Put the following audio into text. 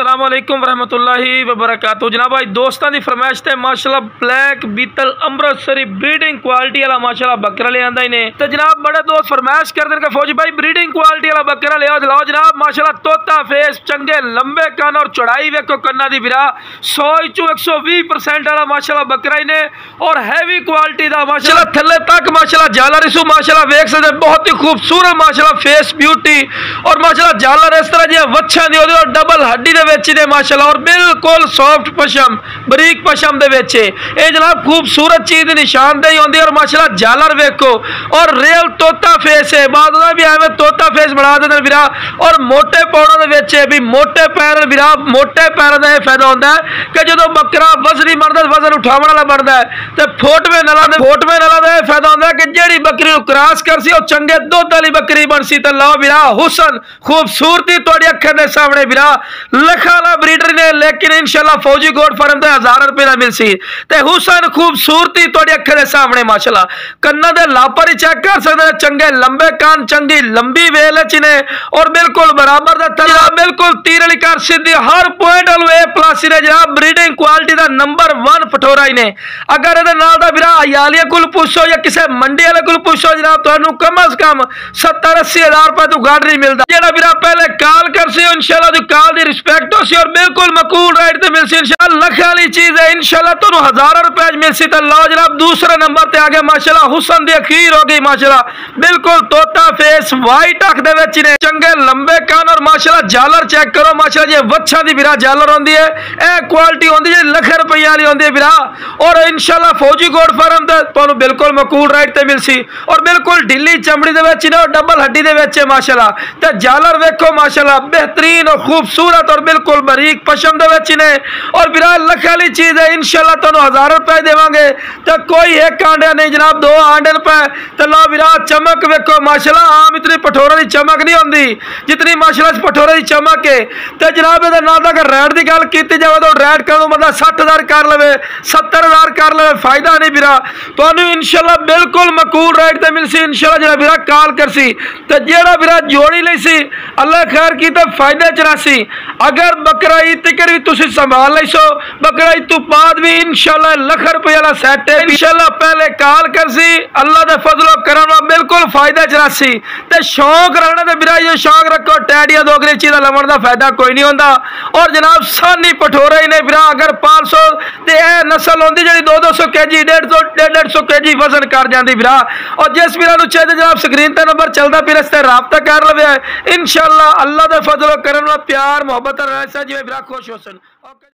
अस्सलाम वालेकुम रहमतुल्लाहि वबरकातुहू। जनाब भाई दोस्तों की फरमाइश है माशाल्लाह ब्लैक बीतल अमृतसरी ब्रीडिंग क्वालिटी वाला माशाल्लाह बकरा ले आंदा इन्हें। तो जनाब बड़े दोस्त फरमाइश कर देंगे फौजी भाई ब्रीडिंग क्वालिटी वाला बकरा ले आओ जनाब। माशाल्लाह तोता फेस, चंगे लंबे कान और चौड़ाई वेखो कन्ना दी बिरा 100-120% वाला माशाल्लाह बकरा इन्हें और हैवी क्वालिटी का माशाल्लाह थल्ले तक माशाल्लाह झालर इसू माशाल्लाह वेख सकते बहुत ही खूबसूरत माशाल्लाह फेस ब्यूटी और माशाल्लाह झालर इस तरह जी वच्छा दी और डबल हड्डी दे विच ने माशाल्लाह और बिल्कुल सॉफ्ट पशम बरीक पशम दे विच ये जनाब खूबसूरत चीज दी निशानदेही होंदी और माशाल्लाह झालर वेखो और रियल तोता फेस है। बाद दा भी एवें तोता फेस बना देंदे विरा और मोटे पौड़ों दे विच भी मोटे पैर विरा मोटे पैर दा फायदा होंदा है कि जदों बकरा वजनी बनदा वजन उठावण वाला बनदा है ते फोटवे नला दा फायदा होंदा है कि जेड़ी बकरी नूं क्रॉस करसी और चंगे दुध वाली बकरी बनसी ते लो विरा हुसन खूबसूरती तुहाडी अखां दे सामने विरा लखा वाला ब्रीडर ने लेकिन इंशाल्लाह फौजी गोट फार्म ते 1000 रुपए का मिलसी ते हुसन खूबसूरती तुहाडी अखां दे सामने माशाल्लाह कन्ना दे लापर ही चेक कर सकदे चंगे लंबे कान चंगी लंबी वेल ने और बिल्कुल बराबर दा तला बिल्कुल तीर वाली कार सीधी हर पॉइंट वालू ए प्लस ने जनाब ब्रीडिंग क्वालिटी दा नंबर 1 पठोरा ही ने। अगर इहदे नाल दा विरा हयालिया कोल पुछो या किसी मंडी वाले कोल पुछो जनाब तुहानू कम से कम 70-80 हज़ार रुपए तो गाड़ नहीं मिलता। जेड़ा विरा पहले कॉल करसी इंशाल्लाह दी कॉल दी रिस्पेक्ट होसी और बिल्कुल मकूल राइट ते मिलसी इंशाल्लाह लख वाली चीज है इंशाल्लाह तुहानू हज़ारों रुपए मिलसी ते लो जनाब दूसरे नंबर ते आ गया माशाल्लाह हुसन दी अखीर हो गई माशाल्लाह बिल्कुल तोता फेस वाइट अख दे विच ने चंगे लंबे कान और माशाल्लाह झालर चेक करो माशाल्लाह जे वच्छा दी विरा झालर होंदी है ए क्वालिटी होंदी है लख रुपए वाली होंदी है विरा और इंशाल्लाह फौजी गोट फार्म ते तुहानू बिल्कुल मकूल राइट ते मिलसी और बिल्कुल ढिली चमड़ी दे विच ने और डबल हड्डी दे विच माशाल्लाह ते झालर वेखो माशाल्लाह बेहतरीन और खूबसूरत और बिल्कुल बारीक पशम दे विच ने और विरा लख वाली चीज है इंशाल्लाह तुहानू 1000 रुपए देवांगे ते कोई एक आंडा नहीं जनाब 2 आंडे पे ते लो विरा चमक वेखो माशाल्लाह आम इतनी पठोरे की चमक नहीं होंदी जितनी माशाल्लाह पठोरे की चमक है ते जनाब इहदे नाल अगर रेट की गल कीती जावे तो रेट करो मतलब 60,000 कर लवे 70,000 कर लवे फायदा नहीं विरा तुहानू इंशाल्लाह बिल्कुल मकूल रेट ते मिलसी इंशाल्लाह जरा विरा कॉल करसी ते जेड़ा विरा जोड़ी लईसी अल्लाह खैर की ते फायदे च रासी अगर बकरा ईद तक भी तुसी संभाल लईसो बकरा ईद तो बाद भी इंशाल्लाह लख रुपए वाला सेट है इंशाल्लाह पहले कॉल करसी अल्लाह दे फजलो करम नाल बिल्कुल फायदे च रासी ते शौक रखना ते विरा ये शौक रखो टैडिया दोगरी चीज़ लवण का फायदा कोई नहीं होंदा और जनाब सानी पठोरे ही ने विरा अगर 500 ते ए नस्ल होंदी जेडी 200 केजी 150 केजी वजन कर जाती विरा और जिस विरा नूं चाहिए जनाब स्क्रीन ते नंबर चलता फिर इस ते राबता कर लवे इंशाल्लाह अल्लाह दे फजलो करम नाल प्यार मोहब्बत रहना जिवें विरा खुश हो सन।